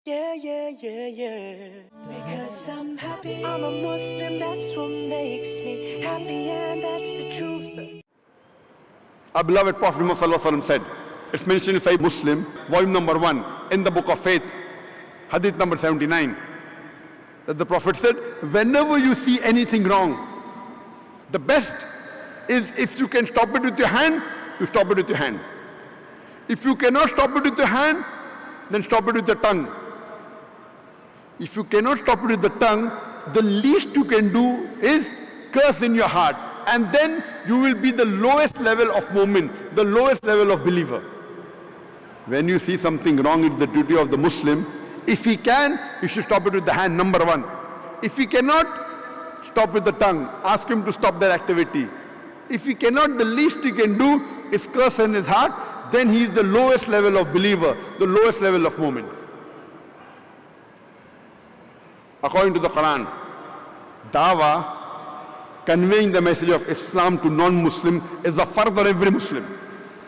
Yeah. Because I'm happy, I'm a Muslim, that's what makes me happy, and that's the truth. Our beloved Prophet Muhammad said, it's mentioned in Sahih Muslim, volume number 1, in the book of faith, hadith number 79, that the Prophet said, whenever you see anything wrong, the best is if you can stop it with your hand, you stop it with your hand. If you cannot stop it with your hand, then stop it with your tongue. If you cannot stop it with the tongue, the least you can do is curse in your heart. And then you will be the lowest level of mu'min, the lowest level of believer. When you see something wrong, it's the duty of the Muslim. If he can, he should stop it with the hand, number 1. If he cannot, stop with the tongue. Ask him to stop that activity. If he cannot, the least he can do is curse in his heart. Then he is the lowest level of believer, the lowest level of mu'min. According to the Quran, Dawa, conveying the message of Islam to non-Muslim, is a fard on every Muslim.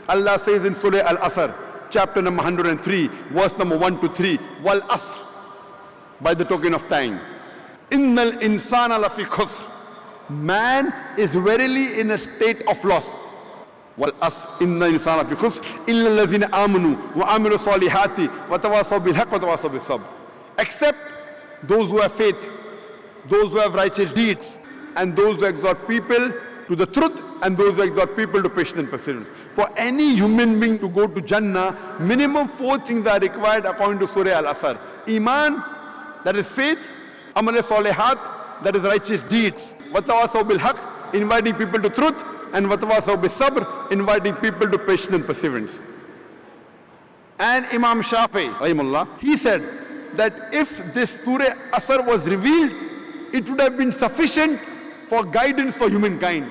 Allah says in Surah Al-Asr, chapter number 103, verse number 1 to 3, Wal Asr, by the token of time. Innal insana lafi khusr. Man is verily in a state of loss. Wal Asr, innal insana lafi khusr, illa allazina amanu wa amilu salihati wa tawasaw bil haqq wa tawasaw bis sabr. Except those who have faith, those who have righteous deeds, and those who exhort people to the truth, and those who exhort people to patience and perseverance. For any human being to go to Jannah, minimum 4 things are required according to Surah Al-Asr. Iman, that is faith. Amal salihat, that is righteous deeds. Watawasaw bil haqq, inviting people to truth. And watawasaw bis sabr, inviting people to patience and perseverance. And Imam Shafi, rahimahullah, he said that if this Surah Asr was revealed, it would have been sufficient for guidance for humankind.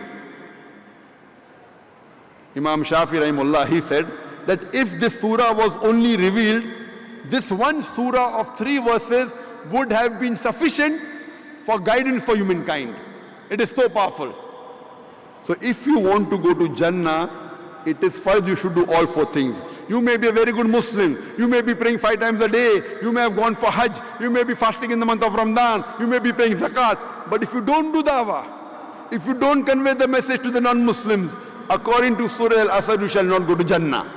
Imam Shafi rahimahullah, he said that if this surah was only revealed, this one surah of 3 verses would have been sufficient for guidance for humankind. It is so powerful. So if you want to go to Jannah, it is first you should do all 4 things. You may be a very good Muslim, you may be praying 5 times a day, you may have gone for Hajj, you may be fasting in the month of Ramadan, you may be paying zakat, but if you don't do dawah, if you don't convey the message to the non-Muslims, according to Surah Al-Asr, you shall not go to Jannah.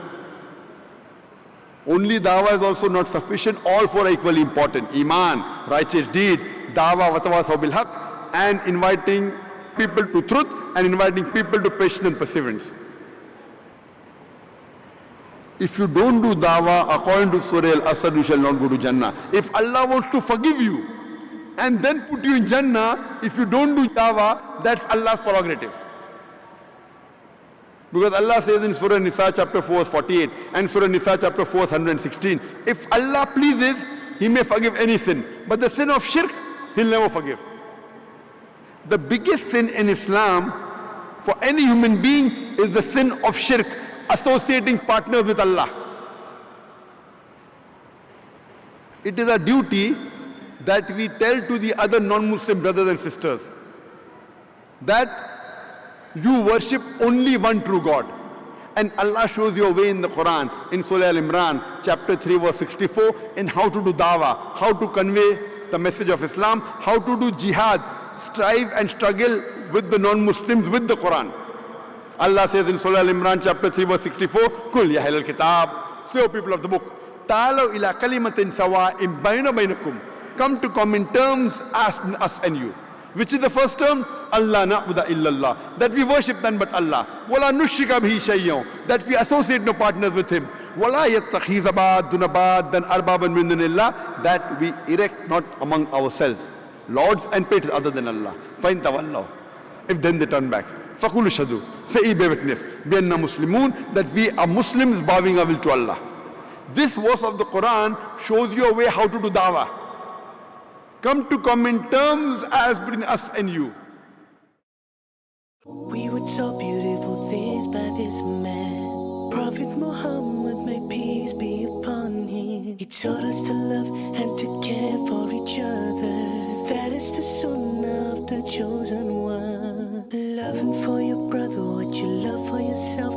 Only dawah is also not sufficient, all 4 are equally important. Iman, righteous deed, dawah, watawasaw bil haqq, and inviting people to truth, and inviting people to patience and perseverance. If you don't do dawah according to Surah Al-Asr, you shall not go to Jannah. If Allah wants to forgive you and then put you in Jannah, if you don't do dawah, that's Allah's prerogative. Because Allah says in Surah Nisa chapter 4 verse 48 and Surah Nisa chapter 4 verse 116, if Allah pleases, He may forgive any sin. But the sin of shirk, He'll never forgive. The biggest sin in Islam for any human being is the sin of shirk, associating partners with Allah. It is a duty that we tell to the other non-Muslim brothers and sisters that you worship only one true God. And Allah shows you a way in the Quran, in Surah Al-Imran, chapter 3, verse 64, in how to do dawah, how to convey the message of Islam, how to do jihad, strive and struggle with the non-Muslims with the Quran. Allah says in Surah Al-Imran, chapter 3, verse 64, Kul ya ahlal kitab, say, O people of the book, ta'alaw ila kalimatin sawa'im bayna baynakum, come to common terms as us and you. Which is the first term? Allah na'budu illallah, that we worship none but Allah. Wala nushrika bihi shay'an, that we associate no partners with Him. Wala yattakhiza ba'duna ba'dan arbaban min dunillah, that we erect not among ourselves lords and patrons other than Allah. Fa'in tawallaw, if then they turn back, faqulu shahadu, say bear witness, bi anna muslimun, that we are Muslims bowing our will to Allah. This verse of the Quran shows you a way how to do dawah. Come to common terms as between us and you. We were taught beautiful things by this man, Prophet Muhammad, may peace be upon him. He taught us to love and to care for each other. That is the sunnah of the chosen one. Loving for your brother what you love for yourself